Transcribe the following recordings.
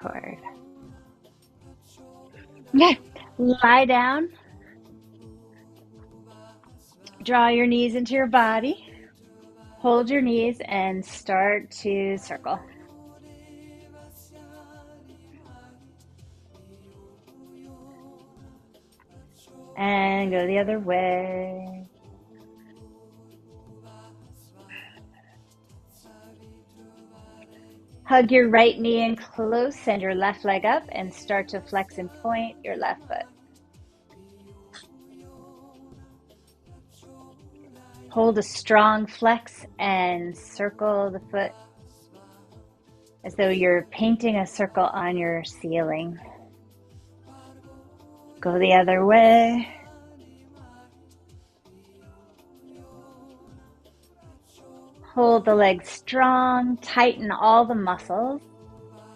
Record. Okay, lie down. Draw your knees into your body. Hold your knees and start to circle. And go the other way. Hug your right knee in close, send your left leg up and start to flex and point your left foot. Hold a strong flex and circle the foot as though you're painting a circle on your ceiling. Go the other way. Hold the leg strong, tighten all the muscles,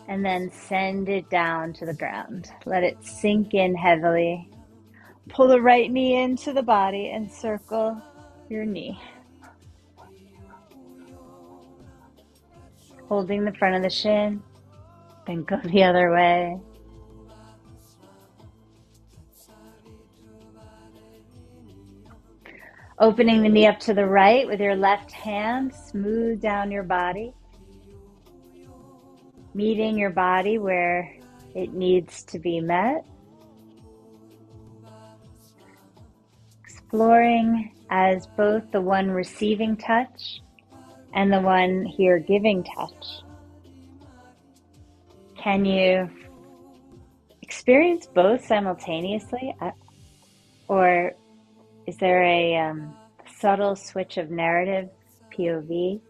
and then send it down to the ground. Let it sink in heavily. Pull the right knee into the body and circle your knee. Holding the front of the shin, then go the other way. Opening the knee up to the right with your left hand, smooth down your body. Meeting your body where it needs to be met. Exploring as both the one receiving touch and the one here giving touch. Can you experience both simultaneously? Or is there a subtle switch of narrative, POV?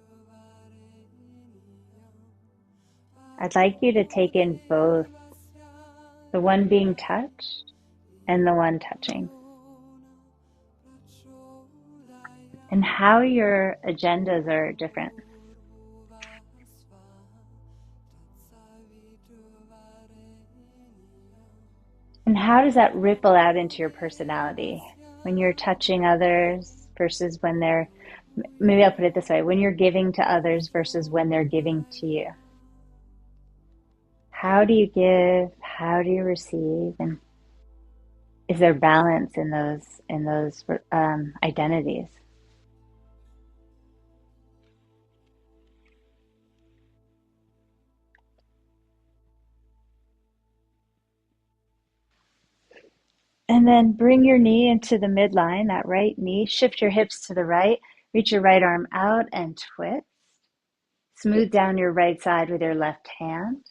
I'd like you to take in both the one being touched and the one touching. And how your agendas are different. And how does that ripple out into your personality when you're touching others versus when they're, maybe I'll put it this way, when you're giving to others versus when they're giving to you? How do you give? How do you receive? And is there balance in those identities? And then bring your knee into the midline, that right knee. Shift your hips to the right. Reach your right arm out and twist. Smooth down your right side with your left hand.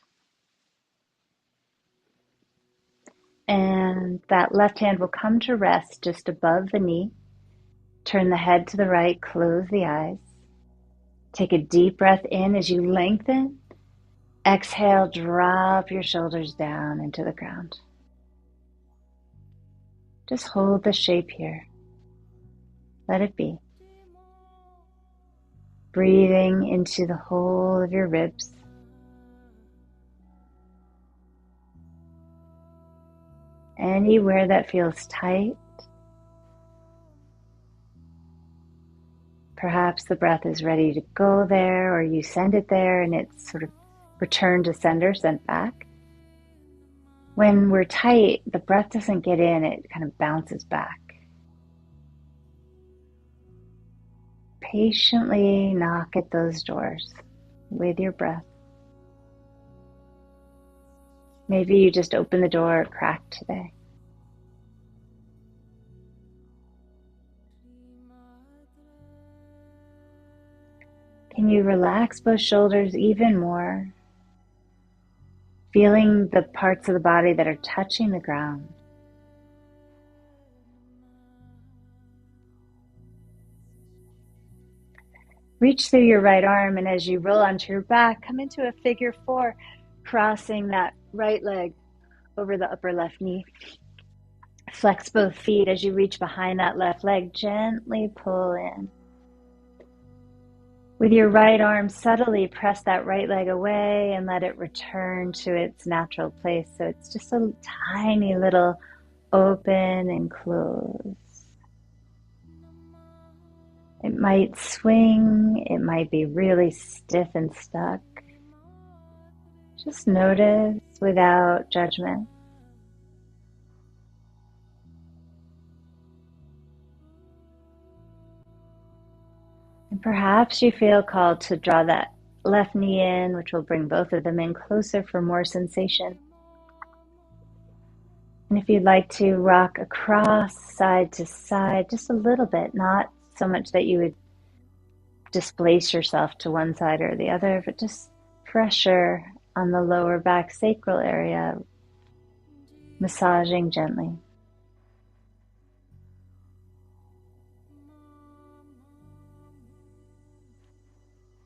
And that left hand will come to rest just above the knee. Turn the head to the right, close the eyes. Take a deep breath in as you lengthen. Exhale, drop your shoulders down into the ground. Just hold the shape here. Let it be. Breathing into the whole of your ribs. Anywhere that feels tight. Perhaps the breath is ready to go there, or you send it there and it's sort of returned to sender, sent back. When we're tight, the breath doesn't get in, it kind of bounces back. Patiently knock at those doors with your breath. Maybe you just open the door a crack today. Can you relax both shoulders even more? Feeling the parts of the body that are touching the ground. Reach through your right arm, and as you roll onto your back, come into a figure four, crossing that right leg over the upper left knee. Flex both feet as you reach behind that left leg. Gently pull in. With your right arm, subtly press that right leg away and let it return to its natural place. So it's just a tiny little open and close. It might swing, it might be really stiff and stuck. Just notice without judgment. And perhaps you feel called to draw that left knee in, which will bring both of them in closer for more sensation. And if you'd like to rock across side to side, just a little bit, not so much that you would displace yourself to one side or the other, but just pressure on the lower back sacral area, massaging gently.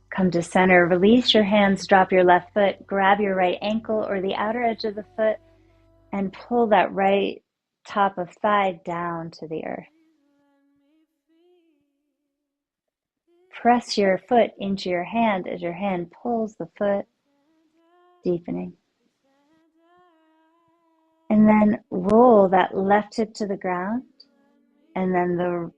Come to center, release your hands, drop your left foot, grab your right ankle or the outer edge of the foot, and pull that right top of thigh down to the earth. Press your foot into your hand as your hand pulls the foot, deepening. And then roll that left hip to the ground and then the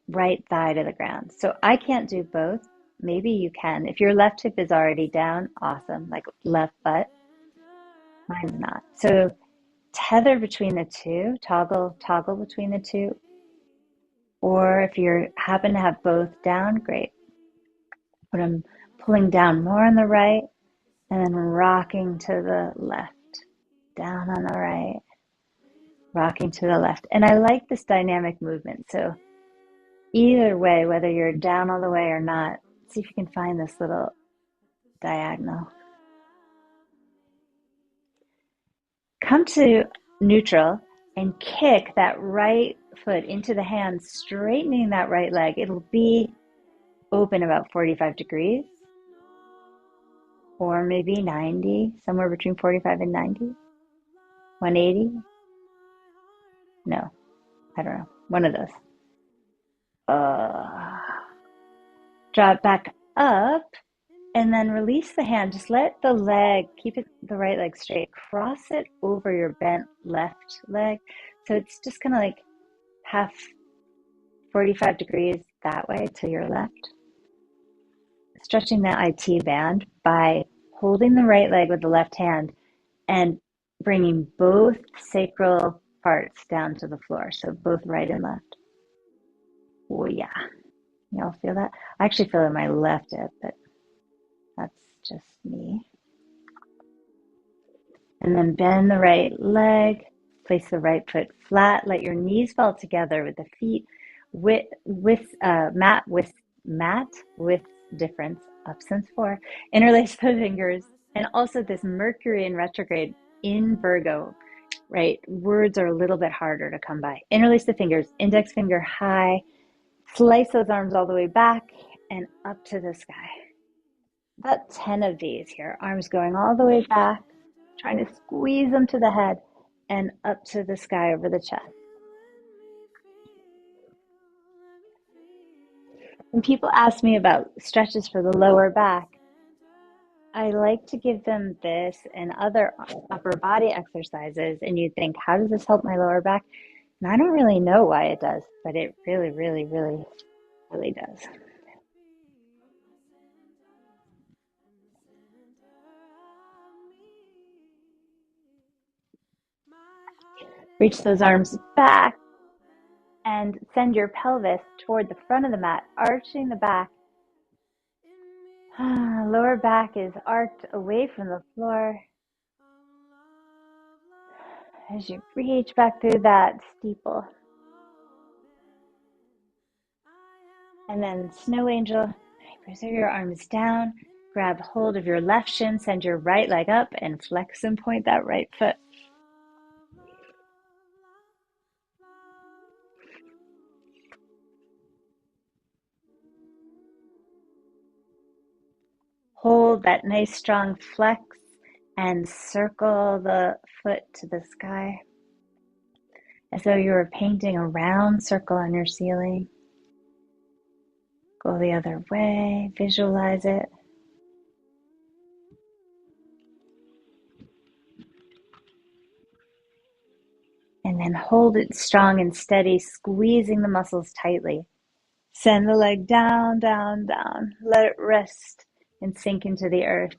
right thigh to the ground. So I can't do both. Maybe you can. If your left hip is already down, awesome, like left butt. Mine's not. So tether between the two, toggle between the two. Or if you happen to have both down, great. But I'm pulling down more on the right and then rocking to the left, down on the right, rocking to the left. And I like this dynamic movement. So either way, whether you're down all the way or not, see if you can find this little diagonal. Come to neutral and kick that right foot into the hand, straightening that right leg. It'll be open about 45 degrees or maybe 90, somewhere between 45 and 90. 180? No, I don't know. One of those. Draw it back up and then release the hand. Just let the leg, keep it the right leg straight. Cross it over your bent left leg. So it's just kind of like half 45 degrees that way to your left. Stretching that IT band by holding the right leg with the left hand and bringing both sacral parts down to the floor. So both right and left. Oh yeah. Y'all feel that? I actually feel it in my left hip, but that's just me. And then bend the right leg, place the right foot flat, let your knees fall together with the feet mat with difference, up since 4. Interlace the fingers, and also this Mercury in retrograde in Virgo, right? Words are a little bit harder to come by. Interlace the fingers, index finger high, slice those arms all the way back and up to the sky. About 10 of these here, arms going all the way back, trying to squeeze them to the head and up to the sky over the chest. When people ask me about stretches for the lower back, I like to give them this and other upper body exercises, and you think, how does this help my lower back? And I don't really know why it does, but it really, really, really, really does. Reach those arms back and send your pelvis toward the front of the mat, arching the back. Lower back is arched away from the floor. As you reach back through that steeple. And then snow angel, preserve your arms down, grab hold of your left shin, send your right leg up and flex and point that right foot. Hold that nice strong flex and circle the foot to the sky as though you were painting a round circle on your ceiling. Go the other way, visualize it. And then hold it strong and steady, squeezing the muscles tightly. Send the leg down, down, down. Let it rest and sink into the earth.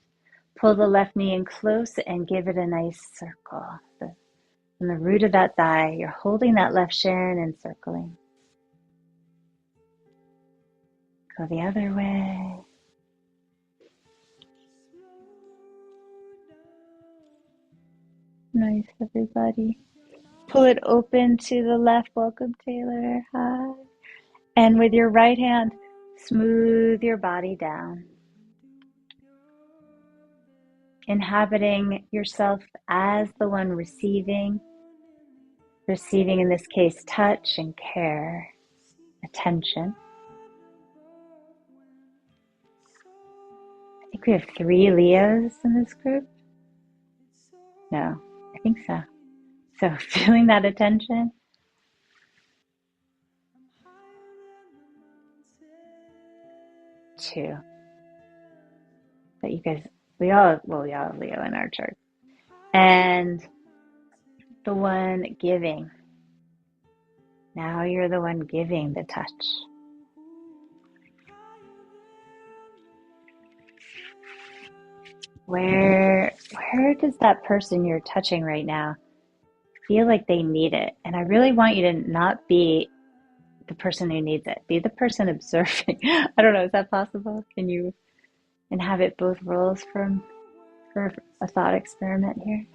Pull the left knee in close and give it a nice circle. From the root of that thigh, you're holding that left shin and circling. Go the other way. Nice, everybody. Pull it open to the left. Welcome, Taylor. Hi. And with your right hand, smooth your body down. Inhabiting yourself as the one receiving. Receiving, in this case, touch and care, attention. I think we have 3 Leos in this group. No, I think so. So feeling that attention. Two. But you guys, we all have Leo in our chart. And the one giving. Now you're the one giving the touch. Where does that person you're touching right now feel like they need it? And I really want you to not be the person who needs it. Be the person observing. I don't know, is that possible? Can you inhabit both roles for a thought experiment here?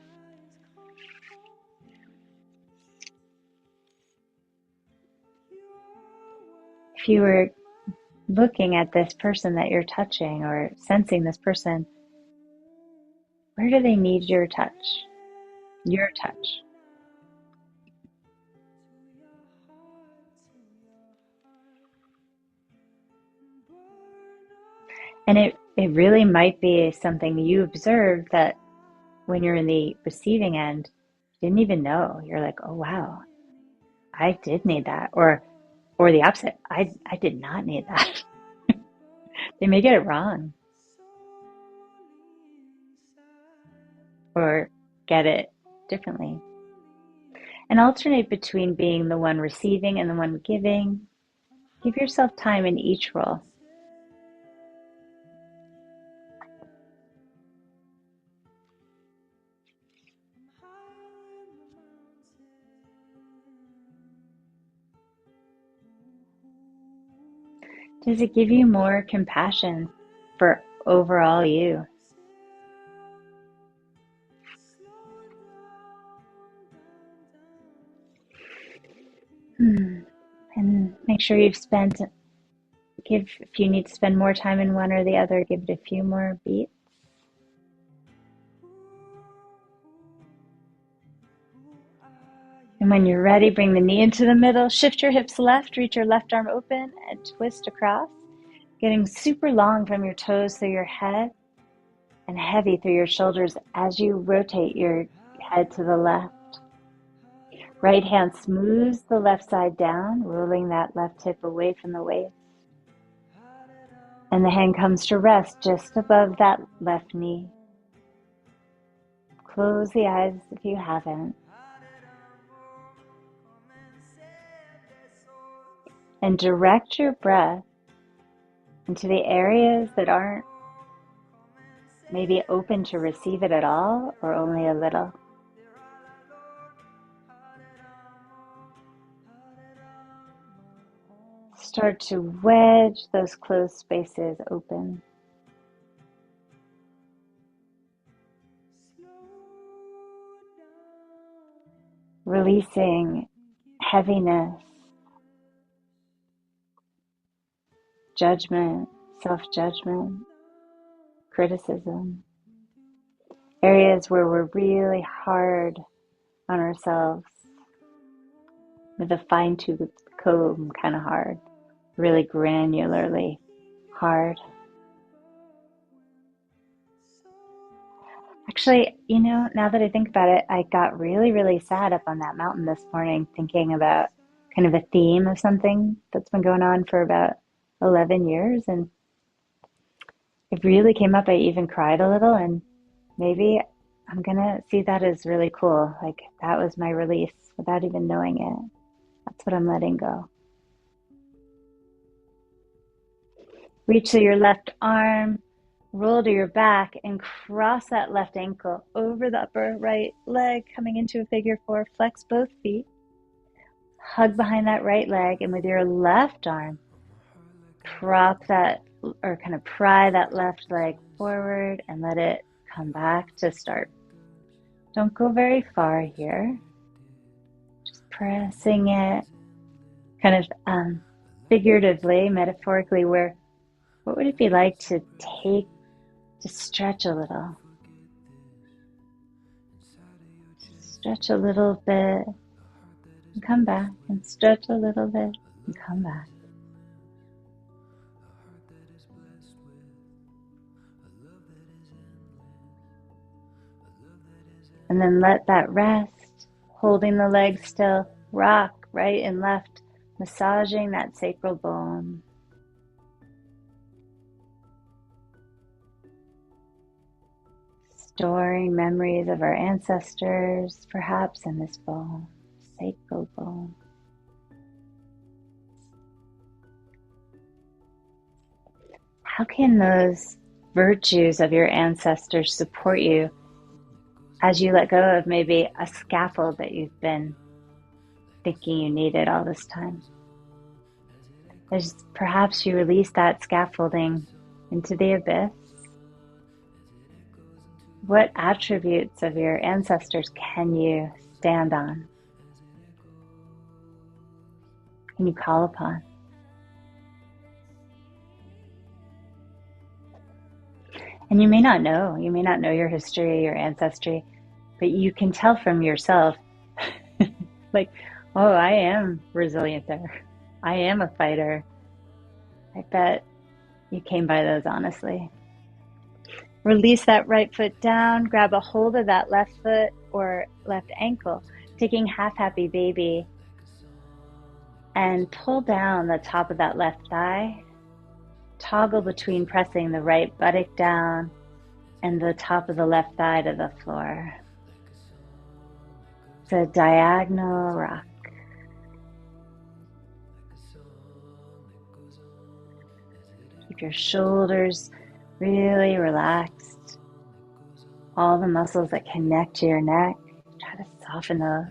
If you were looking at this person that you're touching or sensing this person, where do they need your touch? Your touch. And it really might be something you observe that when you're in the receiving end, you didn't even know. You're like, oh wow, I did need that. Or the opposite, I did not need that. They may get it wrong. Or get it differently. And alternate between being the one receiving and the one giving. Give yourself time in each role. Does it give you more compassion for overall you? And make sure you've if you need to spend more time in one or the other, give it a few more beats. And when you're ready, bring the knee into the middle, shift your hips left, reach your left arm open and twist across, getting super long from your toes through your head and heavy through your shoulders as you rotate your head to the left. Right hand smooths the left side down, rolling that left hip away from the waist. And the hand comes to rest just above that left knee. Close the eyes if you haven't. And direct your breath into the areas that aren't maybe open to receive it at all or only a little. Start to wedge those closed spaces open. Releasing heaviness, judgment, self-judgment, criticism. Areas where we're really hard on ourselves, with a fine-tooth comb kind of hard, really granularly hard. Actually, now that I think about it, I got really, really sad up on that mountain this morning thinking about kind of a theme of something that's been going on for about 11 years. And it really came up. I even cried a little, and maybe I'm going to see that as really cool. Like that was my release without even knowing it. That's what I'm letting go. Reach to your left arm, Roll to your back and cross that left ankle over the upper right leg, coming into a figure four. Flex both feet. Hug behind that right leg, and with your left arm, prop that, or kind of pry that left leg forward and let it come back to start. Don't go very far here. Just pressing it kind of figuratively, metaphorically, where what would it be like to stretch a little? Stretch a little bit and come back, and stretch a little bit and come back. And then let that rest, holding the legs still, rock right and left, massaging that sacral bone. Storing memories of our ancestors, perhaps in this bone, sacral bone. How can those virtues of your ancestors support you as you let go of maybe a scaffold that you've been thinking you needed all this time? As perhaps you release that scaffolding into the abyss. What attributes of your ancestors can you stand on? Can you call upon? And you may not know your history, your ancestry, but you can tell from yourself, like, oh, I am resilient there. I am a fighter. I bet you came by those honestly. Release that right foot down, grab a hold of that left foot or left ankle, taking half happy baby, and pull down the top of that left thigh. Toggle between pressing the right buttock down and the top of the left thigh to the floor. It's a diagonal rock. Keep your shoulders really relaxed. All the muscles that connect to your neck, try to soften those.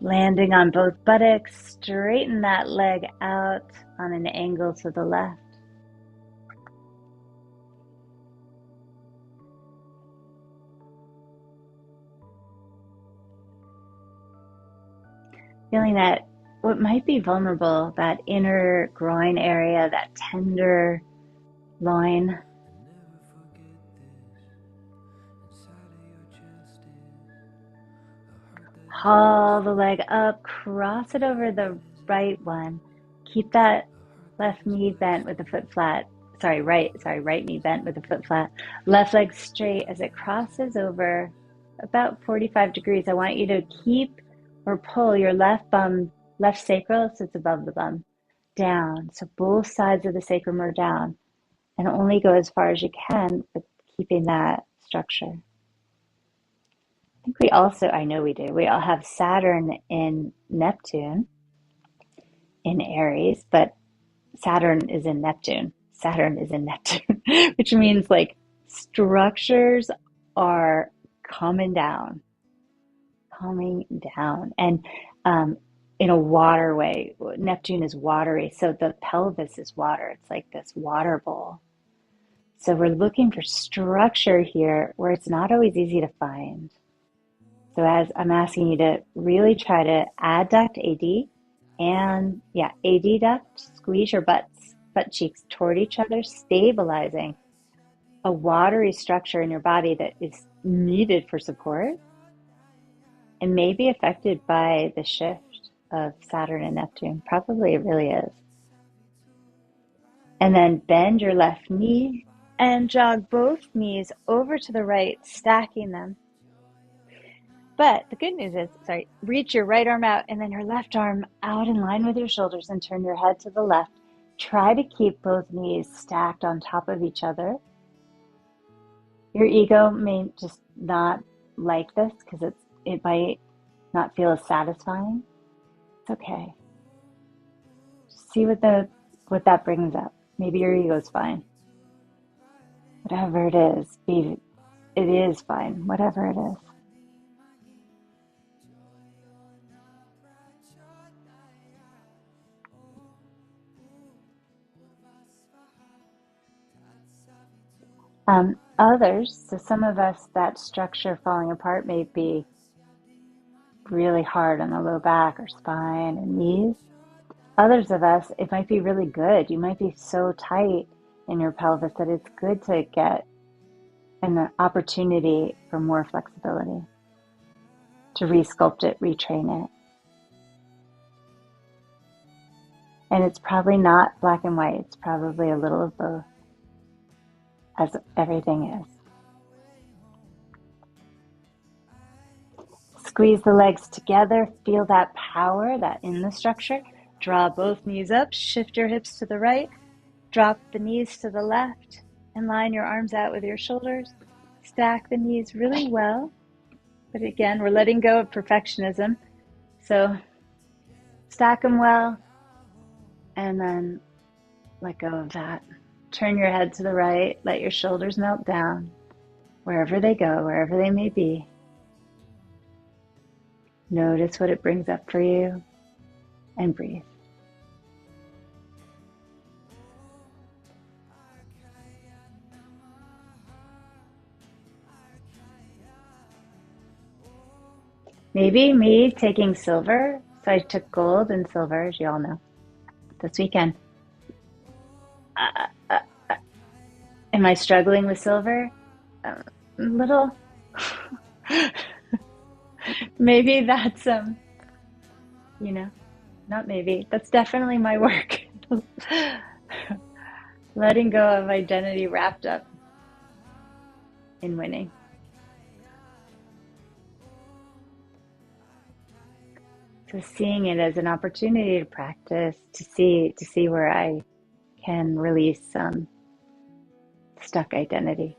Landing on both buttocks, straighten that leg out on an angle to the left. Feeling that what might be vulnerable, that inner groin area, that tender loin. Haul the leg up, cross it over the right one. Keep that left knee bent with the foot flat. Right knee bent with the foot flat. Left leg straight as it crosses over about 45 degrees. I want you to keep or pull your left bum, left sacral sits above the bum, down. So both sides of the sacrum are down, and only go as far as you can with keeping that structure. I think I know we do. We all have Saturn in Neptune in Aries, but Saturn is in Neptune. Saturn is in Neptune, which means like structures are coming down. And in a waterway, Neptune is watery, so the pelvis is water. It's like this water bowl. So we're looking for structure here where it's not always easy to find. So as I'm asking you to really try to adduct AD and adduct, squeeze your butt cheeks toward each other, stabilizing a watery structure in your body that is needed for support and may be affected by the shift of Saturn and Neptune. Probably it really is. And then bend your left knee and jog both knees over to the right, stacking them. But the good news is, reach your right arm out and then your left arm out in line with your shoulders and turn your head to the left. Try to keep both knees stacked on top of each other. Your ego may just not like this because it's it might not feel as satisfying. It's okay. See what that brings up. Maybe your ego's fine. Whatever it is, it is fine. Whatever it is. Others, so some of us, that structure falling apart may be really hard on the low back or spine and knees. Others of us, it might be really good. You might be so tight in your pelvis that it's good to get an opportunity for more flexibility, to re-sculpt it, retrain it. And it's probably not black and white. It's probably a little of both, as everything is. Squeeze the legs together. Feel that power that in the structure. Draw both knees up. Shift your hips to the right. Drop the knees to the left. And line your arms out with your shoulders. Stack the knees really well. But again, we're letting go of perfectionism. So stack them well. And then let go of that. Turn your head to the right. Let your shoulders melt down. Wherever they go, wherever they may be. Notice what it brings up for you and breathe. Maybe me taking silver. So I took gold and silver, as you all know, this weekend. Uh, uh, am I struggling with silver? A little. Maybe that's, not maybe. That's definitely my work. Letting go of identity wrapped up in winning. So seeing it as an opportunity to practice, to see where I can release some stuck identity.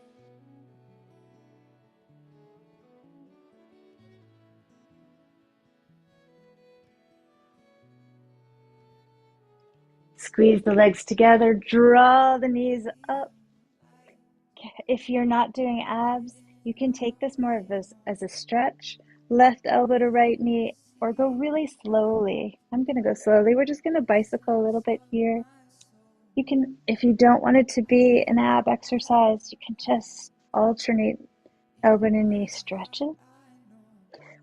Squeeze the legs together, draw the knees up. If you're not doing abs, you can take this more of as a stretch. Left elbow to right knee, or go really slowly. I'm going to go slowly. We're just going to bicycle a little bit here. You can, if you don't want it to be an ab exercise, you can just alternate elbow to knee stretches.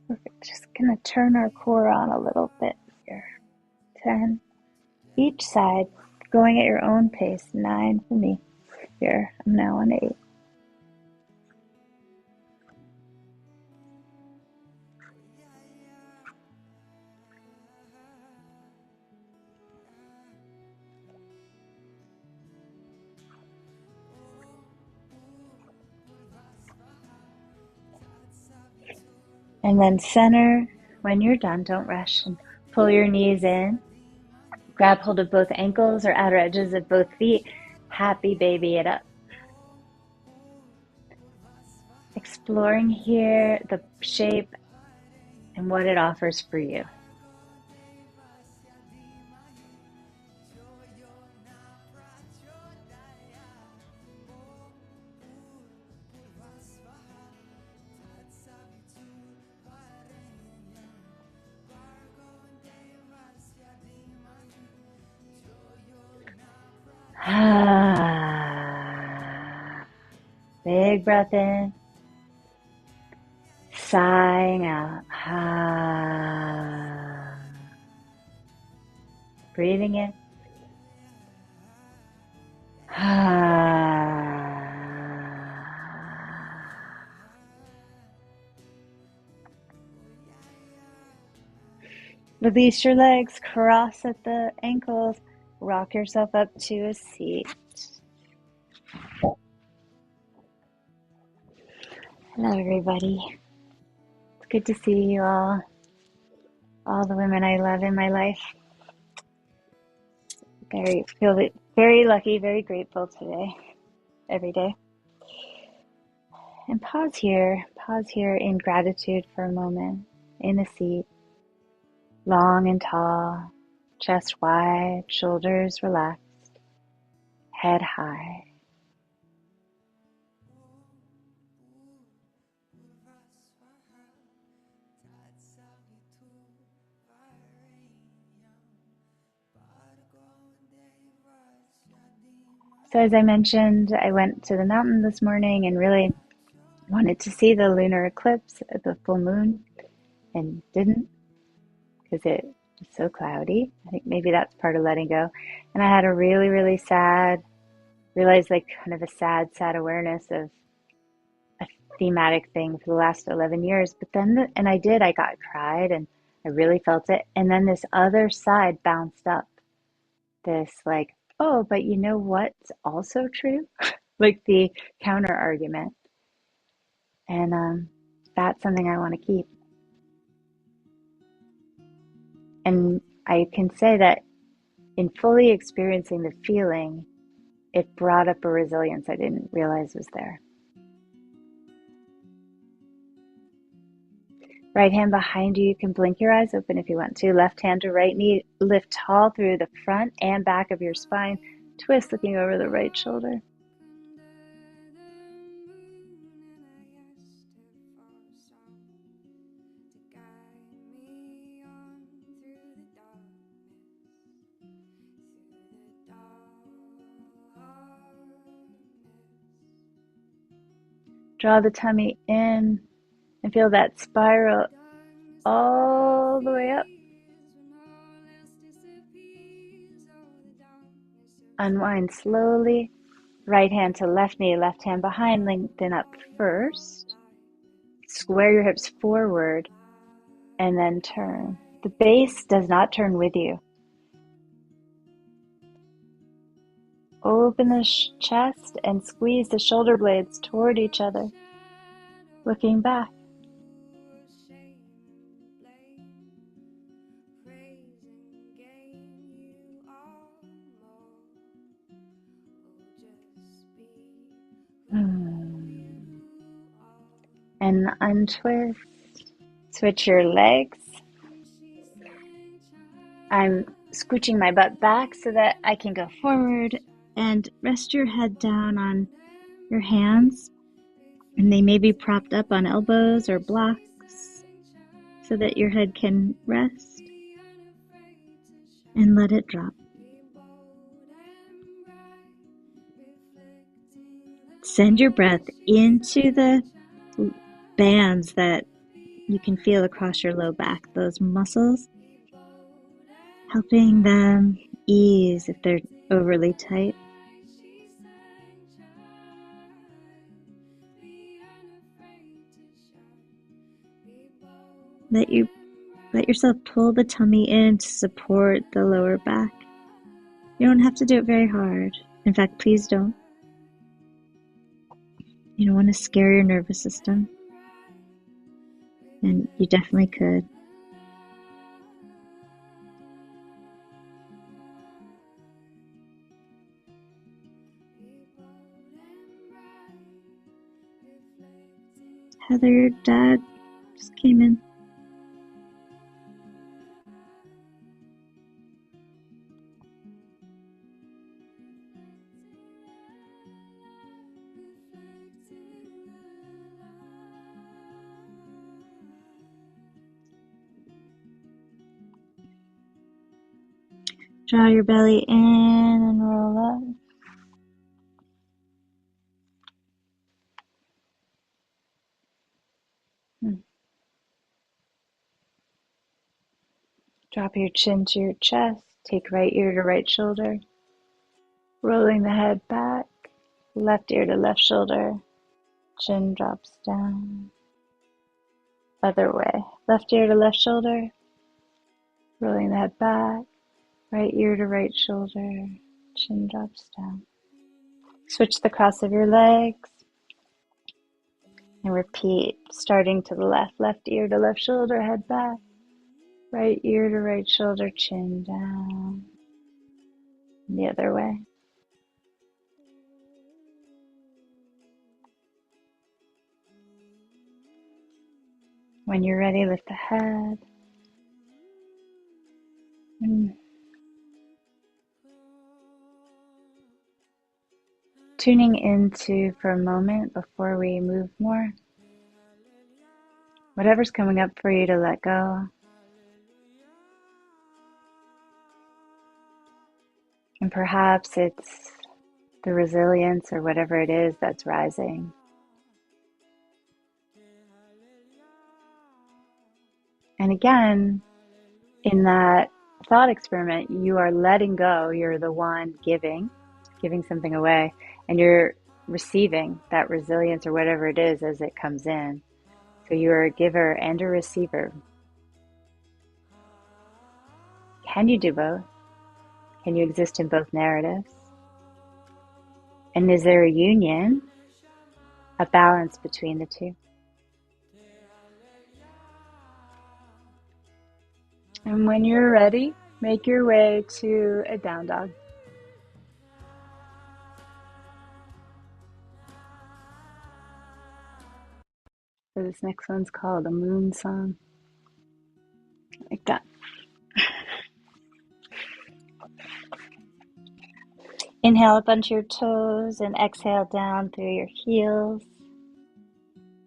We're just going to turn our core on a little bit here. 10. Each side, going at your own pace. 9 for me. Here, I'm now on 8. And then center. When you're done, don't rush, and pull your knees in. Grab hold of both ankles or outer edges of both feet. Happy baby it up. Exploring here the shape and what it offers for you. Big breath in. Sighing out. Breathing in. Release your legs, cross at the ankles, rock yourself up to a seat. Hello, everybody. It's good to see you all the women I love in my life. Feel very lucky, very grateful today, every day. And pause here in gratitude for a moment, in a seat, long and tall, chest wide, shoulders relaxed, head high. So as I mentioned, I went to the mountain this morning and really wanted to see the lunar eclipse at the full moon and didn't because it was so cloudy. I think maybe that's part of letting go. And I had a really, really realized like kind of a sad awareness of a thematic thing for the last 11 years. But then, I cried and I really felt it. And then this other side bounced up, this like, oh, but you know what's also true? Like the counter argument. And that's something I want to keep. And I can say that in fully experiencing the feeling, it brought up a resilience I didn't realize was there. Right hand behind you. You can blink your eyes open if you want to. Left hand to right knee. Lift tall through the front and back of your spine. Twist looking over the right shoulder. Draw the tummy in and feel that spiral all the way up. Unwind slowly. Right hand to left knee, left hand behind, lengthen up first. Square your hips forward and then turn. The base does not turn with you. Open the chest and squeeze the shoulder blades toward each other, looking back. And untwist. Switch your legs. I'm scooching my butt back so that I can go forward, and rest your head down on your hands, and they may be propped up on elbows or blocks so that your head can rest, and let it drop. Send your breath into the bands that you can feel across your low back, those muscles, helping them ease if they're overly tight. Let yourself pull the tummy in to support the lower back. You don't have to do it very hard. In fact, please don't. You don't want to scare your nervous system. And you definitely could. Heather, your dad just came in. Draw your belly in and roll up. Drop your chin to your chest. Take right ear to right shoulder. Rolling the head back. Left ear to left shoulder. Chin drops down. Other way. Left ear to left shoulder. Rolling the head back. Right ear to right shoulder. Chin drops down. Switch the cross of your legs. And repeat, starting to the left. Left ear to left shoulder, head back. Right ear to right shoulder, chin down. The other way. When you're ready, lift the head. And tuning into for a moment before we move more. Whatever's coming up for you to let go. And perhaps it's the resilience or whatever it is that's rising. And again, in that thought experiment, you are letting go. You're the one giving something away, and you're receiving that resilience or whatever it is as it comes in. So you're a giver and a receiver. Can you do both? Can you exist in both narratives? And is there a union, a balance between the two? And when you're ready, make your way to a down dog. So this next one's called a moon song. Like that. Inhale up onto your toes and exhale down through your heels.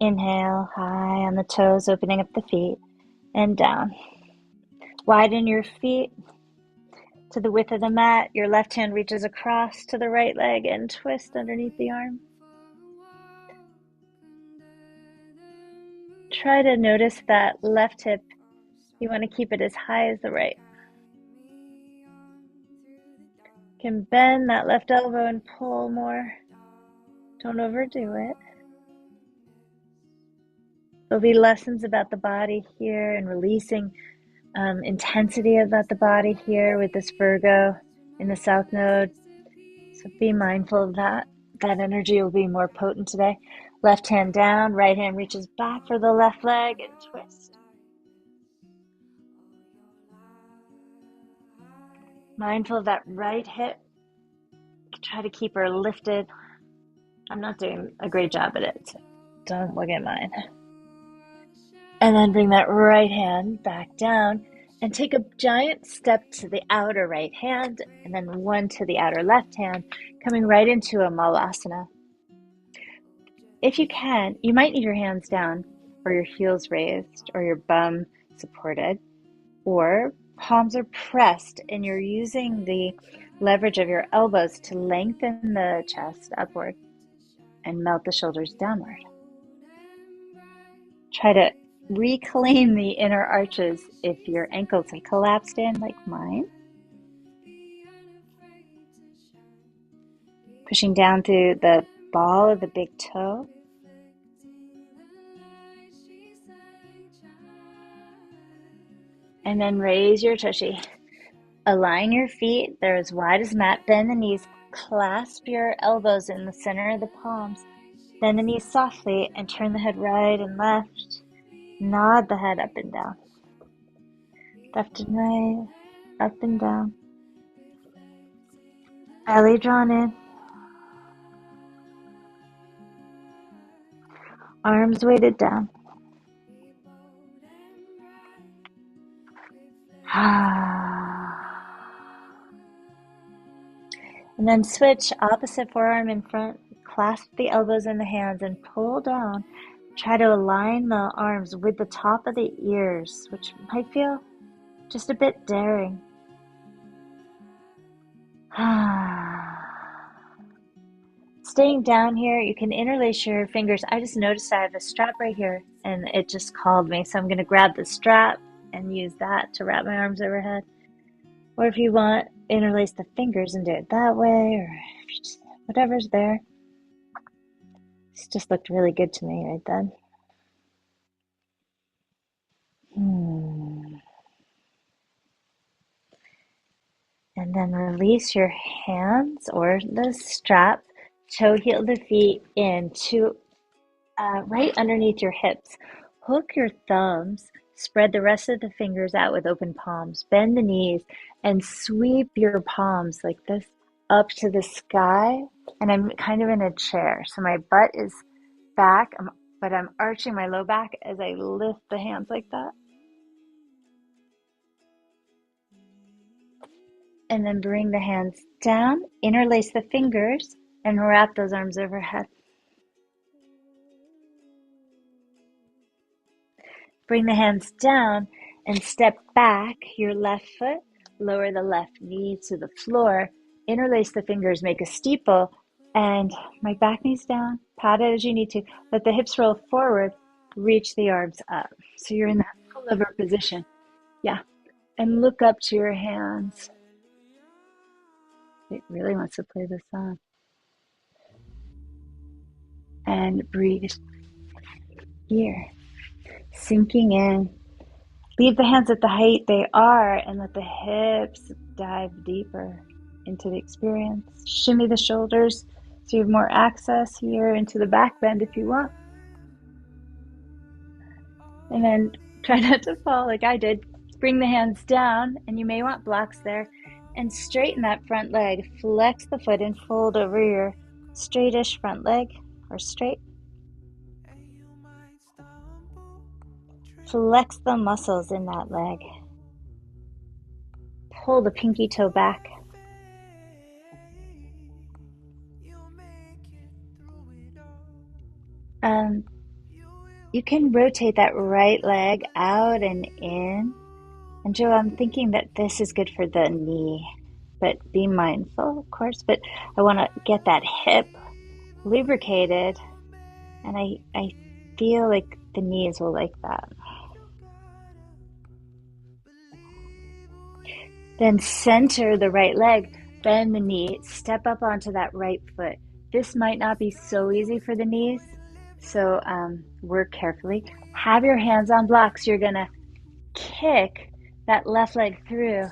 Inhale high on the toes, opening up the feet and down. Widen your feet to the width of the mat. Your left hand reaches across to the right leg and twist underneath the arm. Try to notice that left hip. You want to keep it as high as the right. You can bend that left elbow and pull more. Don't overdo it. There'll be lessons about the body here and releasing intensity about the body here with this Virgo in the South Node. So be mindful of that. That energy will be more potent today. Left hand down, right hand reaches back for the left leg and twist. Mindful of that right hip. Try to keep her lifted. I'm not doing a great job at it, so don't look at mine. And then bring that right hand back down and take a giant step to the outer right hand and then one to the outer left hand, coming right into a malasana. If you can, you might need your hands down or your heels raised or your bum supported, or palms are pressed and you're using the leverage of your elbows to lengthen the chest upward and melt the shoulders downward. Try to reclaim the inner arches if your ankles have collapsed in like mine. Pushing down through the ball of the big toe. And then raise your tushy. Align your feet. They're as wide as mat. Bend the knees. Clasp your elbows in the center of the palms. Bend the knees softly and turn the head right and left. Nod the head up and down. Left and right, up and down. Belly drawn in. Arms weighted down. And then switch opposite forearm in front. Clasp the elbows in the hands and pull down. Try to align the arms with the top of the ears, which might feel just a bit daring. Staying down here, you can interlace your fingers. I just noticed I have a strap right here and it just called me. So I'm going to grab the strap and use that to wrap my arms overhead. Or if you want, interlace the fingers and do it that way, or just, whatever's there. This just looked really good to me right then. And then release your hands or the strap. Toe heel the feet into right underneath your hips. Hook your thumbs. Spread the rest of the fingers out with open palms. Bend the knees and sweep your palms like this up to the sky. And I'm kind of in a chair. So my butt is back. I'm but I'm arching my low back as I lift the hands like that. And then bring the hands down, interlace the fingers, and wrap those arms overhead. Bring the hands down and step back your left foot, lower the left knee to the floor, interlace the fingers, make a steeple, and my back knee's down, pat it as you need to, let the hips roll forward, reach the arms up. So you're in that pullover position. Yeah, and look up to your hands. It really wants to play this song. And breathe here, sinking in. Leave the hands at the height they are and let the hips dive deeper into the experience. Shimmy the shoulders so you have more access here into the back bend if you want. And then try not to fall like I did. Bring the hands down, and you may want blocks there, and straighten that front leg. Flex the foot and fold over your straightish front leg, or straight. Flex the muscles in that leg. Pull the pinky toe back. You can rotate that right leg out and in. And Joe, I'm thinking that this is good for the knee, but be mindful, of course. But I want to get that hip lubricated, and I feel like the knees will like that. Then center the right leg, bend the knee, step up onto that right foot. This might not be so easy for the knees, so work carefully. Have your hands on blocks. You're going to kick that left leg through.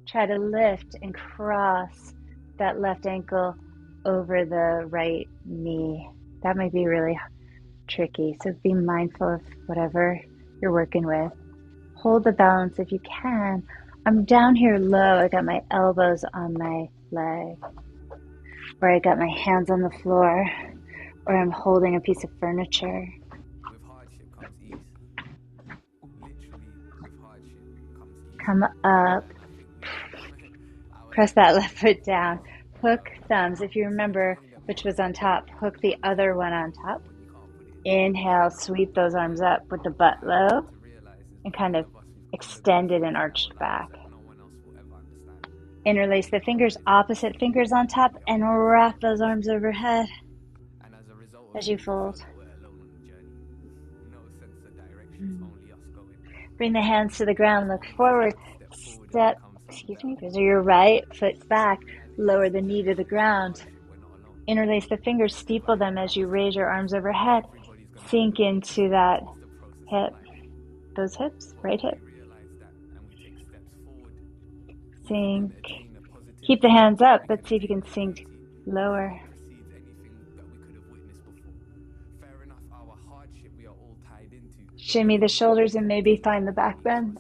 Try to lift and cross that left ankle over the right knee. That might be really tricky, so be mindful of whatever you're working with. Hold the balance if you can. I'm down here low. I got my elbows on my leg, or I got my hands on the floor, or I'm holding a piece of furniture. Come up. Press that left foot down. Hook thumbs. If you remember which was on top, hook the other one on top. Inhale, sweep those arms up with the butt low and kind of extended and arched back. Interlace the fingers, opposite fingers on top, and wrap those arms overhead as you fold. Bring the hands to the ground, look forward, step, so your right foot back, lower the knee to the ground. Interlace the fingers, steeple them as you raise your arms overhead. Sink into that hip, those hips, right hip. Sink. Keep the hands up, but see if you can sink lower. Shimmy the shoulders and maybe find the back bend.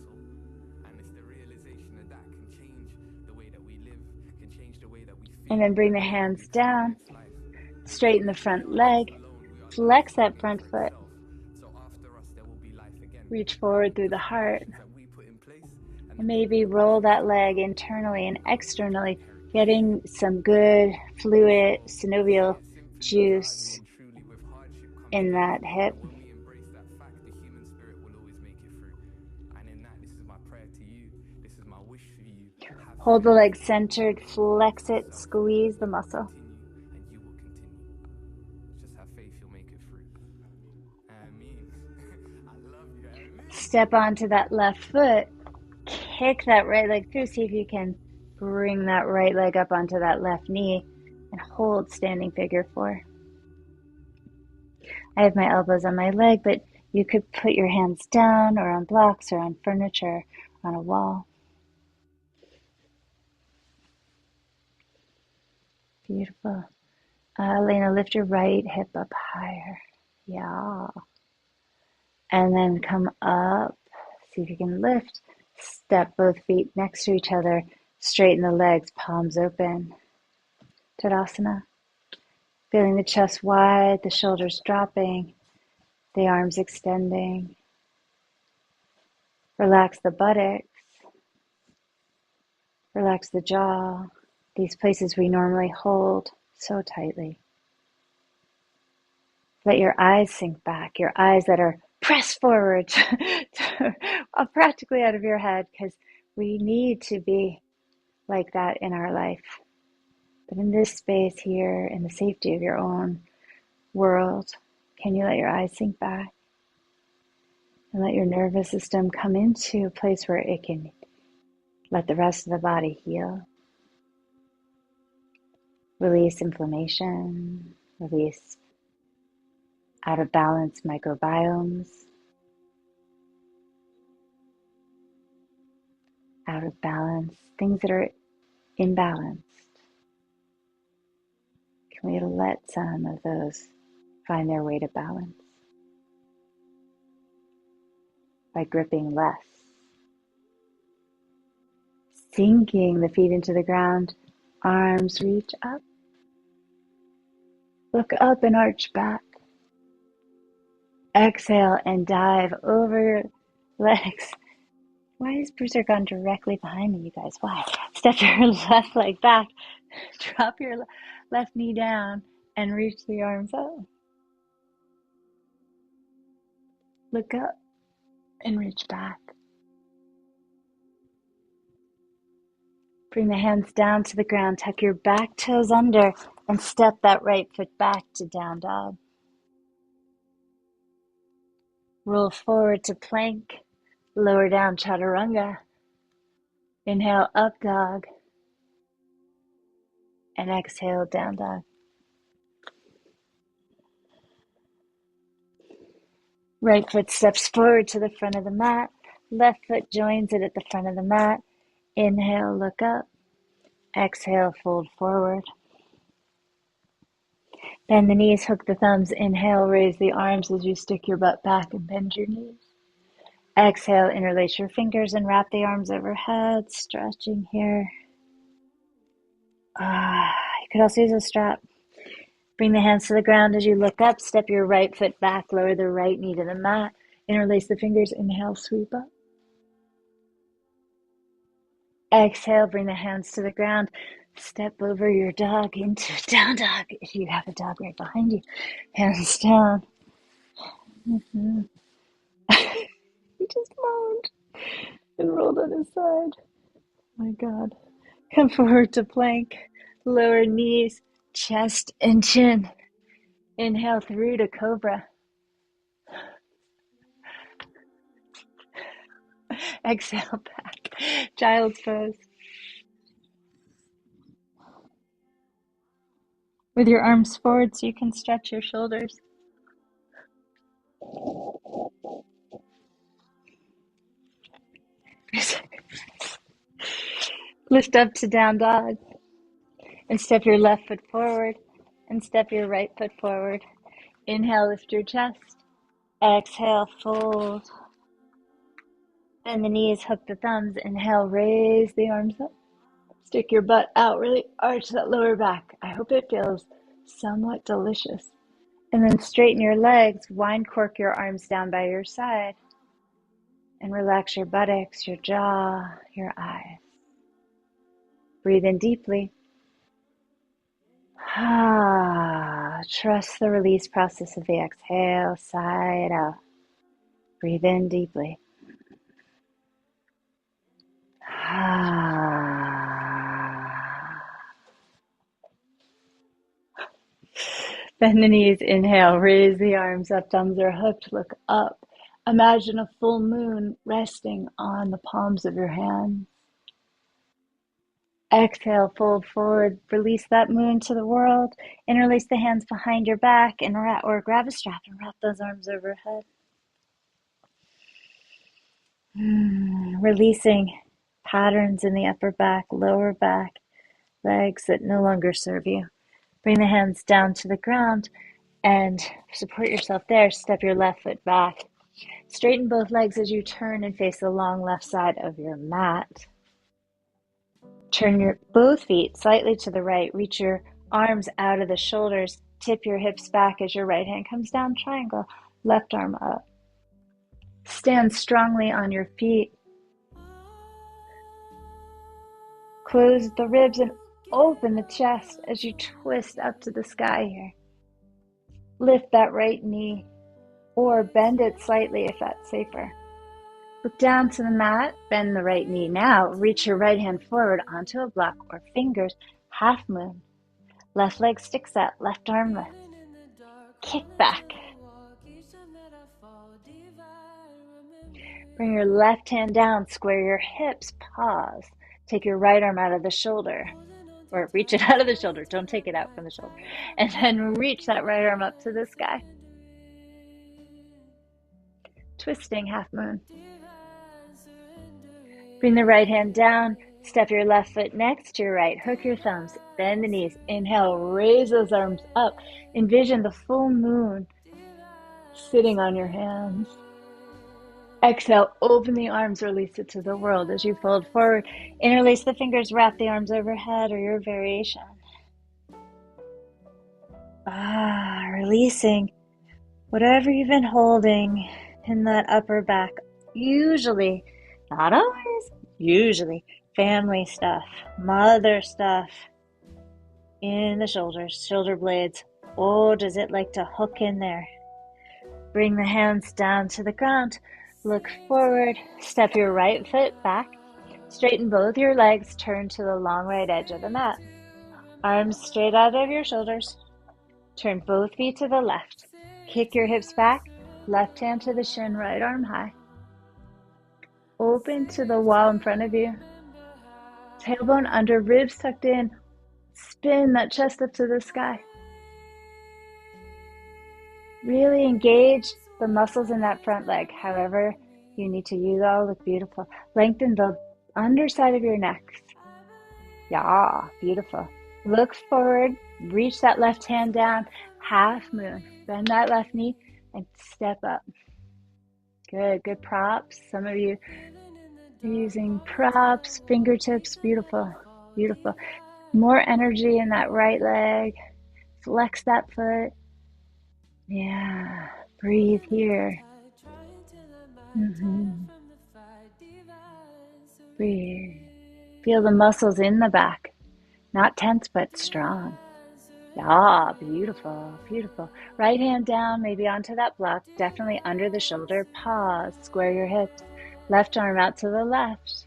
And then bring the hands down. Straighten the front leg. Flex that front foot. Reach forward through the heart. And maybe roll that leg internally and externally, getting some good fluid synovial juice in that hip. Hold the leg centered, flex it, squeeze the muscle. Step onto that left foot, kick that right leg through, see if you can bring that right leg up onto that left knee and hold standing figure four. I have my elbows on my leg, but you could put your hands down or on blocks or on furniture, on a wall. Beautiful. Elena, lift your right hip up higher. Yeah. And then come up. See if you can lift. Step both feet next to each other. Straighten the legs, palms open. Tadasana. Feeling the chest wide, the shoulders dropping. The arms extending. Relax the buttocks. Relax the jaw. These places we normally hold so tightly. Let your eyes sink back, your eyes that are pressed forward practically out of your head, because we need to be like that in our life. But in this space here, in the safety of your own world, can you let your eyes sink back and let your nervous system come into a place where it can let the rest of the body heal? Release inflammation, release out of balance microbiomes, out of balance, things that are imbalanced. Can we let some of those find their way to balance by gripping less? Sinking the feet into the ground, arms reach up. Look up and arch back. Exhale and dive over your legs. Why is Bruiser gone directly behind me, you guys? Why? Step your left leg back. Drop your left knee down and reach the arms up. Look up and reach back. Bring the hands down to the ground. Tuck your back toes under and step that right foot back to down dog. Roll forward to plank. Lower down chaturanga. Inhale up dog. And exhale down dog. Right foot steps forward to the front of the mat. Left foot joins it at the front of the mat. Inhale, look up. Exhale, fold forward. Bend the knees, hook the thumbs. Inhale, raise the arms as you stick your butt back and bend your knees. Exhale, interlace your fingers and wrap the arms overhead, stretching here. You could also use a strap. Bring the hands to the ground as you look up. Step your right foot back, lower the right knee to the mat. Interlace the fingers. Inhale, sweep up. Exhale, bring the hands to the ground. Step over your dog into down dog. If you have a dog right behind you, hands down. Mm-hmm. He just moaned and rolled on his side. My God. Come forward to plank. Lower knees, chest and chin. Inhale through to cobra. Exhale back. Child's pose. With your arms forward so you can stretch your shoulders. Lift up to down dog. And step your left foot forward. And step your right foot forward. Inhale, lift your chest. Exhale, fold. Bend the knees, hook the thumbs. Inhale, raise the arms up. Stick your butt out, really arch that lower back. I hope it feels somewhat delicious. And then straighten your legs, wind cork your arms down by your side. And relax your buttocks, your jaw, your eyes. Breathe in deeply. Trust the release process of the exhale, side out. Breathe in deeply. Bend the knees, inhale, raise the arms up, thumbs are hooked, look up. Imagine a full moon resting on the palms of your hands. Exhale, fold forward, release that moon to the world. Interlace the hands behind your back and or grab a strap and wrap those arms overhead. Releasing patterns in the upper back, lower back, legs that no longer serve you. Bring the hands down to the ground and support yourself there. Step your left foot back. Straighten both legs as you turn and face the long left side of your mat. Turn your both feet slightly to the right. Reach your arms out of the shoulders. Tip your hips back as your right hand comes down, triangle. Left arm up. Stand strongly on your feet. Close the ribs and open the chest as you twist up to the sky here. Lift that right knee or bend it slightly if that's safer. Look down to the mat, bend the right knee. Now reach your right hand forward onto a block or fingers, half moon. Left leg sticks out, left arm lifts. Kick back. Bring your left hand down, square your hips, pause. Take your right arm out of the shoulder, or reach it out of the shoulder. Don't take it out from the shoulder. And then reach that right arm up to the sky. Twisting half moon. Bring the right hand down, step your left foot next to your right, hook your thumbs, bend the knees, inhale, raise those arms up. Envision the full moon sitting on your hands. Exhale, open the arms, release it to the world as you fold forward. Interlace the fingers, wrap the arms overhead or your variation. Releasing whatever you've been holding in that upper back. Usually, not always, usually family stuff, mother stuff in the shoulders, shoulder blades. Oh, does it like to hook in there? Bring the hands down to the ground. Look forward, step your right foot back, straighten both your legs, turn to the long right edge of the mat. Arms straight out of your shoulders. Turn both feet to the left. Kick your hips back, left hand to the shin, right arm high. Open to the wall in front of you. Tailbone under, ribs tucked in. Spin that chest up to the sky. Really engage the muscles in that front leg. However you need to use all look beautiful. Lengthen the underside of your neck. Yeah, beautiful. Look forward, reach that left hand down, half moon. Bend that left knee and step up. Good props. Some of you are using props, fingertips, beautiful. More energy in that right leg. Flex that foot. Yeah, breathe here. Breathe. Feel the muscles in the back. Not tense, but strong. Yeah, beautiful. Right hand down, maybe onto that block, definitely under the shoulder. Pause, square your hips. Left arm out to the left.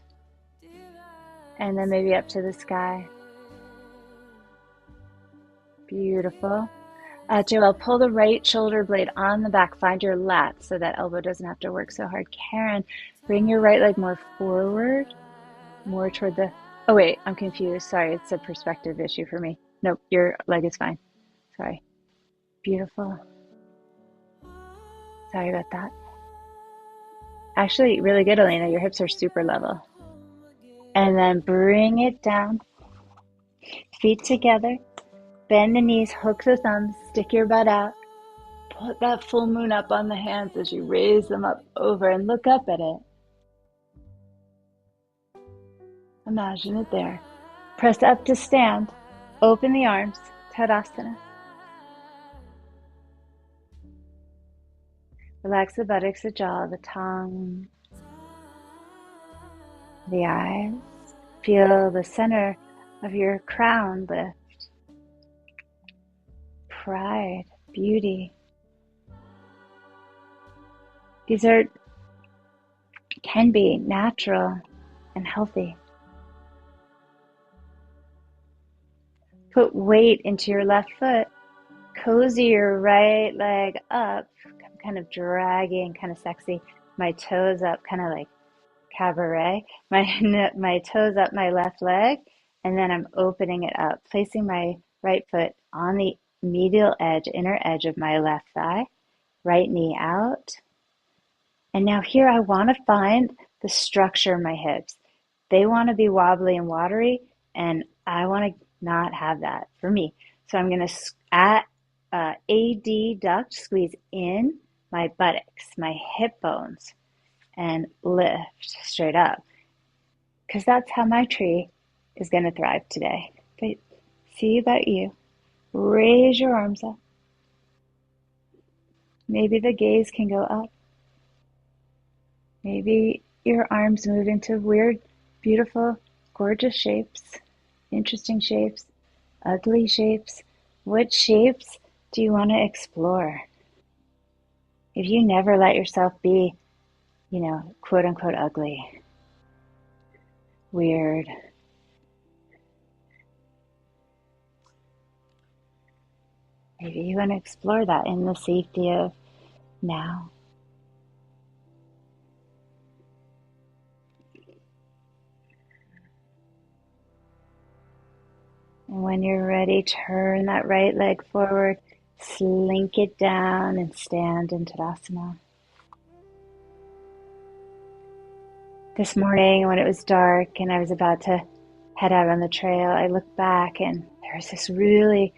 And then maybe up to the sky. Beautiful. Joelle, pull the right shoulder blade on the back. Find your lat so that elbow doesn't have to work so hard. Karen, bring your right leg more forward, more toward the... Oh, wait, I'm confused. Sorry, it's a perspective issue for me. Nope, your leg is fine. Sorry. Beautiful. Sorry about that. Actually, really good, Elena. Your hips are super level. And then bring it down. Feet together. Bend the knees, hook the thumbs, stick your butt out. Put that full moon up on the hands as you raise them up over and look up at it. Imagine it there. Press up to stand. Open the arms, Tadasana. Relax the buttocks, the jaw, the tongue, the eyes. Feel the center of your crown lift. Pride, beauty. These can be natural and healthy. Put weight into your left foot. Cozy your right leg up. I'm kind of dragging, kind of sexy. My toes up, kind of like cabaret. My toes up my left leg, and then I'm opening it up, placing my right foot on the medial edge, inner edge of my left thigh, right knee out. And now here I want to find the structure of my hips. They want to be wobbly and watery, and I want to not have that for me. So I'm going to adduct, squeeze in my buttocks, my hip bones, and lift straight up. Because that's how my tree is going to thrive today. But see about you. Raise your arms up. Maybe the gaze can go up. Maybe your arms move into weird, beautiful, gorgeous shapes, interesting shapes, ugly shapes. What shapes do you want to explore? If you never let yourself be, quote unquote ugly, weird, maybe you want to explore that in the safety of now. And when you're ready, turn that right leg forward, slink it down, and stand in Tadasana. This morning, when it was dark and I was about to head out on the trail, I looked back and there was this really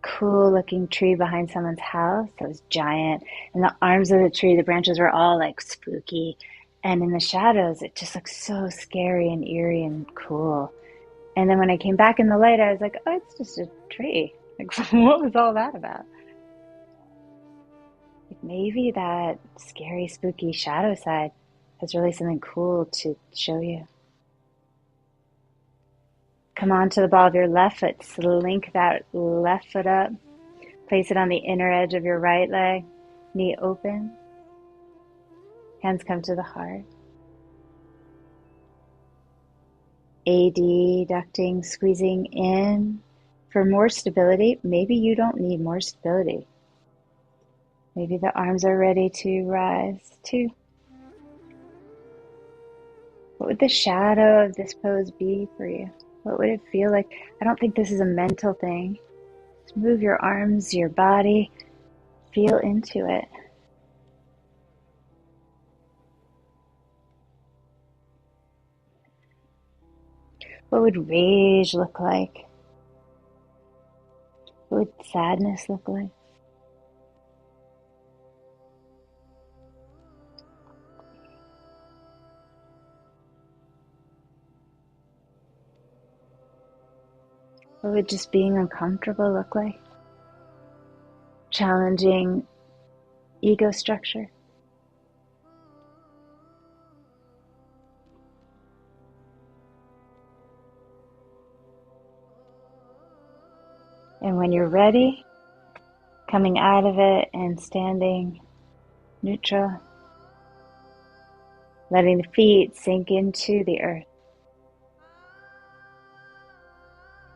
cool looking tree behind someone's house that was giant. And the arms of the tree, the branches were all like spooky. And in the shadows, it just looked so scary and eerie and cool. And then when I came back in the light, I was like, oh, it's just a tree. Like, what was all that about? Like maybe that scary, spooky shadow side has really something cool to show you. Come onto the ball of your left foot, slink that left foot up, place it on the inner edge of your right leg, knee open, hands come to the heart. Adducting, squeezing in for more stability. Maybe you don't need more stability. Maybe the arms are ready to rise too. What would the shadow of this pose be for you? What would it feel like? I don't think this is a mental thing. Just move your arms, your body, feel into it. What would rage look like? What would sadness look like? What would just being uncomfortable look like? Challenging ego structure. And when you're ready, coming out of it and standing neutral, letting the feet sink into the earth.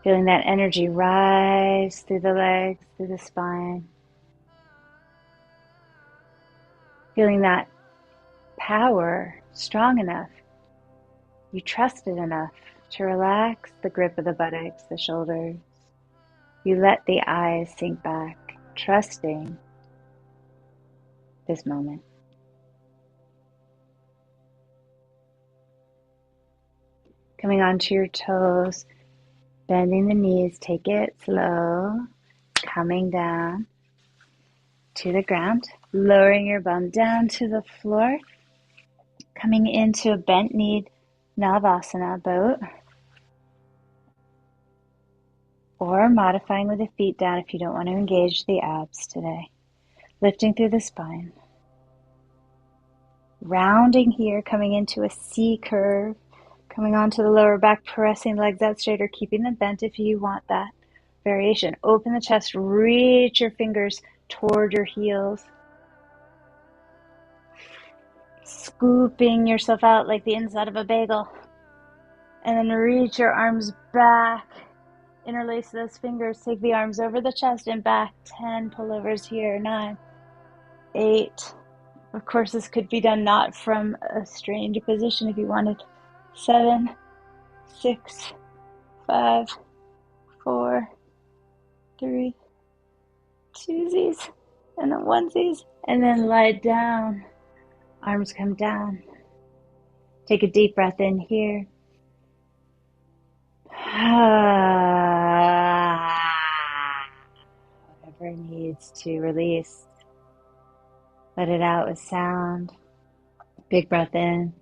Feeling that energy rise through the legs, through the spine. Feeling that power strong enough. You trust it enough to relax the grip of the buttocks, the shoulders. You let the eyes sink back, trusting this moment. Coming onto your toes, bending the knees, take it slow, coming down to the ground, lowering your bum down to the floor, coming into a bent knee Navasana boat, or modifying with the feet down if you don't want to engage the abs today. Lifting through the spine. Rounding here, coming into a C curve, coming onto the lower back, pressing legs out straight or keeping them bent if you want that variation. Open the chest, reach your fingers toward your heels. Scooping yourself out like the inside of a bagel. And then reach your arms back. Interlace those fingers. Take the arms over the chest and back. 10 pullovers here. 9, 8. Of course, this could be done not from a strange position if you wanted. 7, 6, 5, 4, 3, twosies, and then onesies. And then lie down. Arms come down. Take a deep breath in here. Whatever needs to release. Let it out with sound. Big breath in.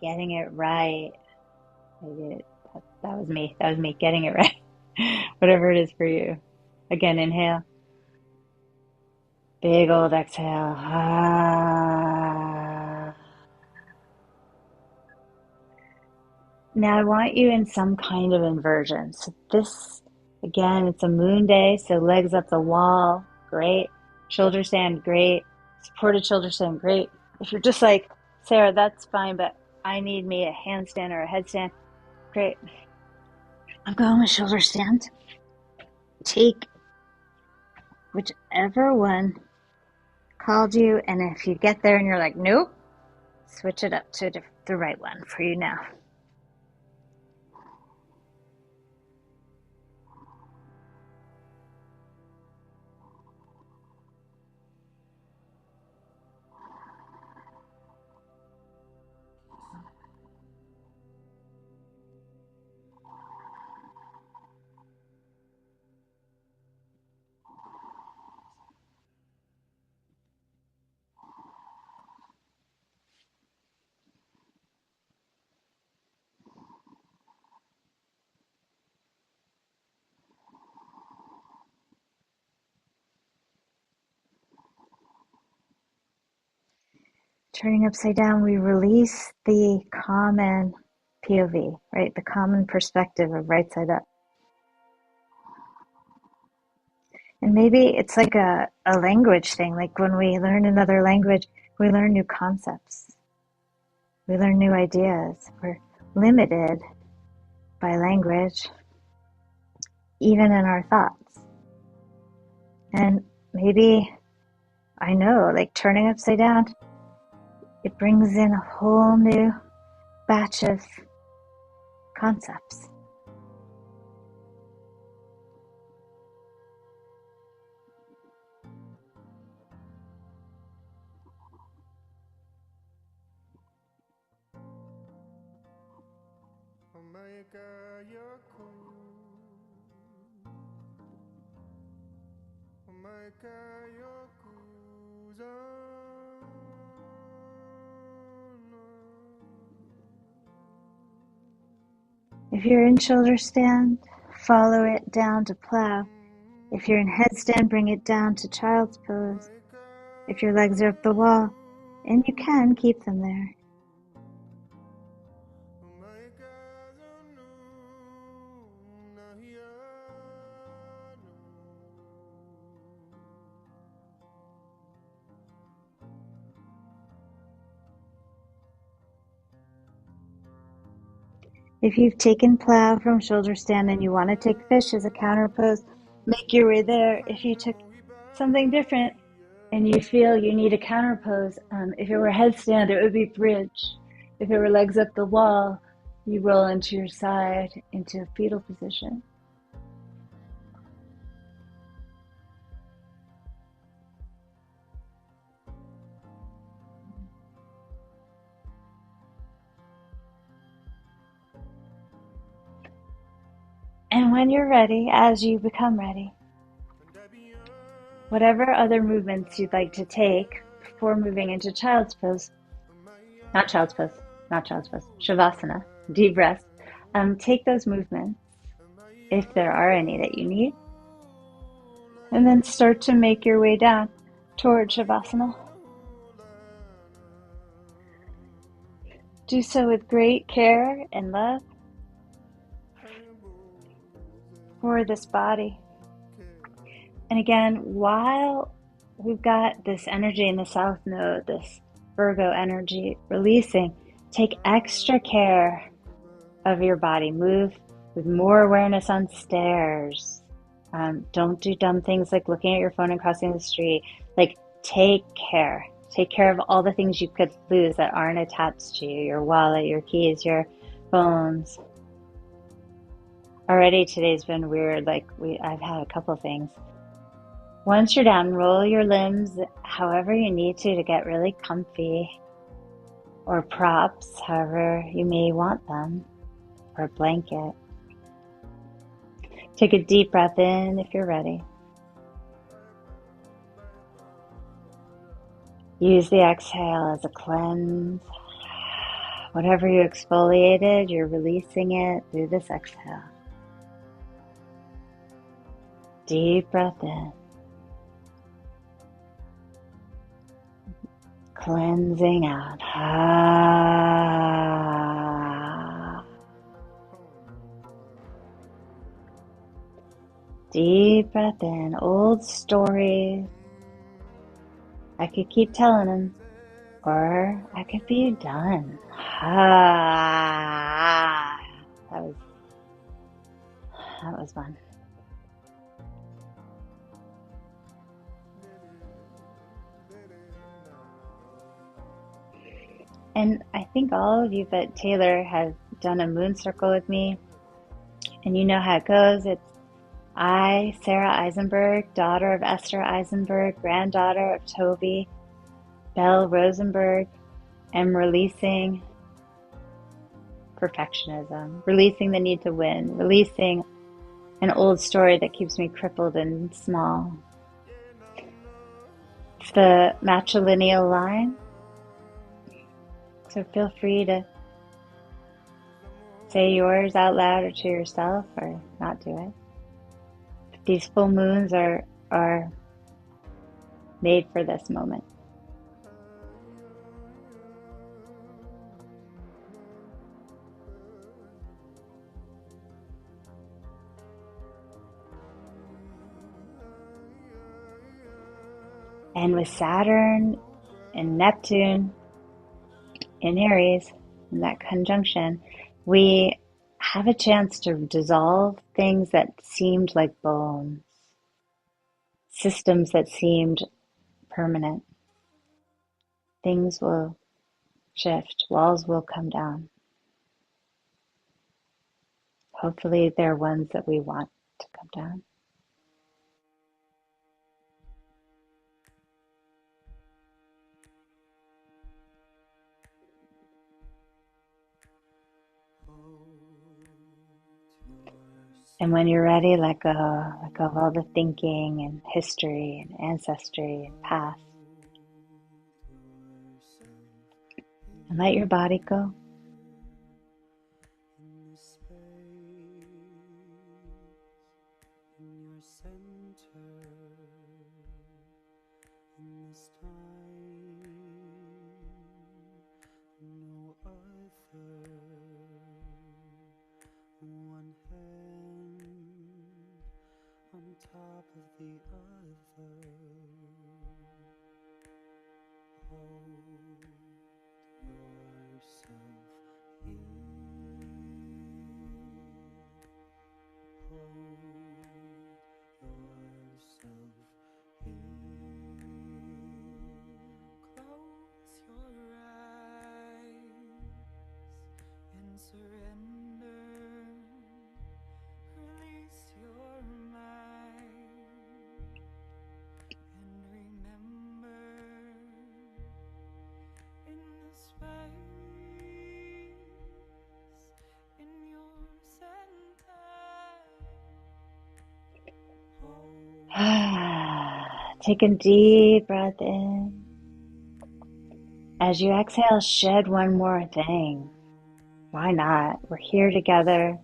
Getting it right. That was me. That was me getting it right. Whatever it is for you. Again, inhale. Big old exhale. Ah. Now I want you in some kind of inversion. So this, again, it's a moon day, so legs up the wall, great. Shoulder stand, great. Supported shoulder stand, great. If you're just like, Sarah, that's fine, but I need me a handstand or a headstand, great. I'm going with shoulder stand. Take whichever one called you, and if you get there and you're like, nope, switch it up to the right one for you now. Turning upside down, we release the common POV, right? The common perspective of right side up. And maybe it's like a language thing. Like when we learn another language, we learn new concepts. We learn new ideas. We're limited by language, even in our thoughts. And maybe, I know, like turning upside down, it brings in a whole new batch of concepts. If you're in shoulder stand, follow it down to plow. If you're in headstand, bring it down to child's pose. If your legs are up the wall, and you can keep them there. If you've taken plow from shoulder stand and you want to take fish as a counter pose, make your way there. If you took something different and you feel you need a counter pose, if it were headstand, it would be bridge. If it were legs up the wall, you roll into your side into a fetal position. And when you're ready, as you become ready, whatever other movements you'd like to take before moving into child's pose, not child's pose, not child's pose, Shavasana, deep breath, take those movements, if there are any that you need, and then start to make your way down toward Shavasana. Do so with great care and love for this body. And again, while we've got this energy in the South Node, this Virgo energy releasing, take extra care of your body. Move with more awareness on stairs. Don't do dumb things like looking at your phone and crossing the street. Like, take care. Take care of all the things you could lose that aren't attached to you. Your wallet, your keys, your phones. Already today's been weird. I've had a couple things. Once you're down, roll your limbs however you need to get really comfy, or props, however you may want them, or a blanket. Take a deep breath in if you're ready. Use the exhale as a cleanse. Whatever you exfoliated, you're releasing it through this exhale. Deep breath in. Cleansing out. Deep breath in. Old stories. I could keep telling them, or I could be done. That was fun. And I think all of you but Taylor have done a moon circle with me, and you know how it goes. It's I, Sarah Eisenberg, daughter of Esther Eisenberg, granddaughter of Toby Bell Rosenberg, am releasing perfectionism, releasing the need to win, releasing an old story that keeps me crippled and small. It's the matrilineal line, so feel free to say yours out loud or to yourself, or not do it. But these full moons are made for this moment. And with Saturn and Neptune in Aries, in that conjunction, we have a chance to dissolve things that seemed like bones, systems that seemed permanent. Things will shift, walls will come down. Hopefully they're ones that we want to come down. And when you're ready, let go of all the thinking and history and ancestry and past. And let your body go. Top of the other, hold yourself here, hold yourself here, close your eyes and surrender, release your mind. And remember, in the space, in your center, Take a deep breath in. As you exhale, shed one more thing. Why not? We're here together,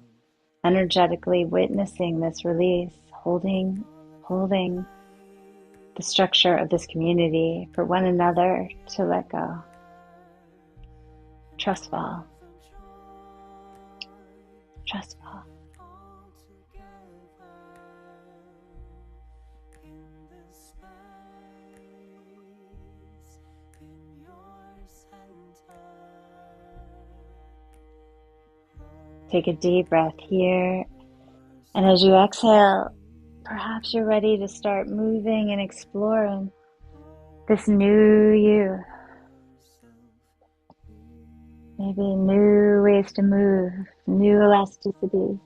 energetically witnessing this release, holding the structure of this community for one another to let go. Trust fall. Trust fall. Take a deep breath here. And as you exhale, perhaps you're ready to start moving and exploring this new you. Maybe new ways to move, new elasticities,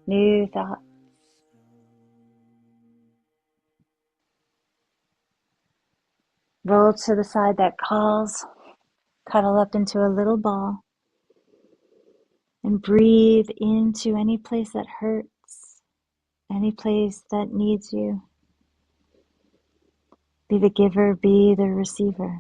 new thoughts. Roll to the side that calls, cuddle up into a little ball, and breathe into any place that hurts, any place that needs you. Be the giver, be the receiver.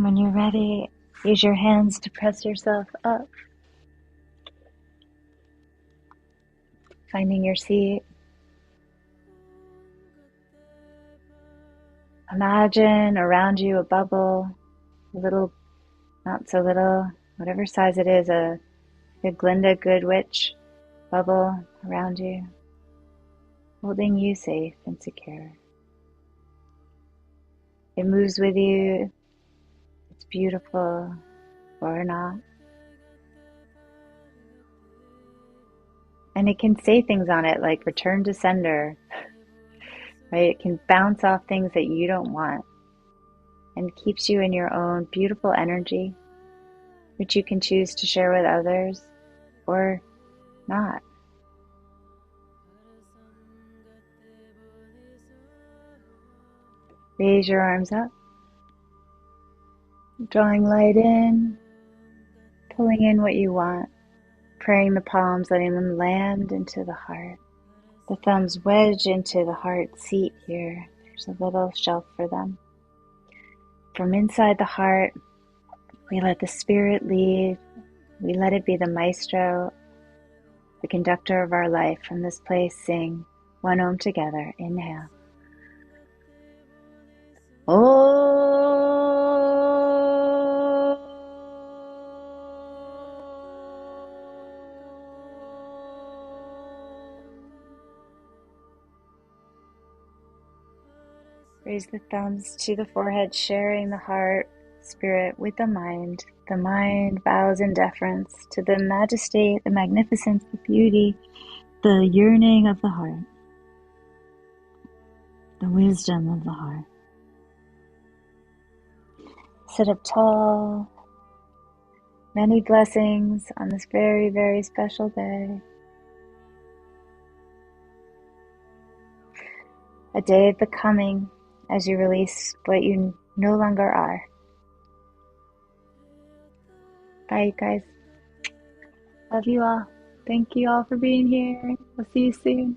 And when you're ready, use your hands to press yourself up, finding your seat. Imagine around you a bubble, a little, not so little, whatever size it is, a good Glinda, good witch bubble around you, holding you safe and secure. It moves with you, it's beautiful or not. And it can say things on it like return to sender, right? It can bounce off things that you don't want and keeps you in your own beautiful energy, which you can choose to share with others or not. Raise your arms up, drawing light in, pulling in what you want, praying the palms, letting them land into the heart. The thumbs wedge into the heart seat here. There's a little shelf for them. From inside the heart, we let the spirit lead. We let it be the maestro, the conductor of our life. From this place, sing one Om together. Inhale. Om. Raise the thumbs to the forehead, sharing the heart spirit with the mind. The mind bows in deference to the majesty, the magnificence, the beauty, the yearning of the heart, the wisdom of the heart. Sit up tall. Many blessings on this very, very special day. A day of becoming as you release what you no longer are. Bye, you guys. Love you all. Thank you all for being here. I'll see you soon.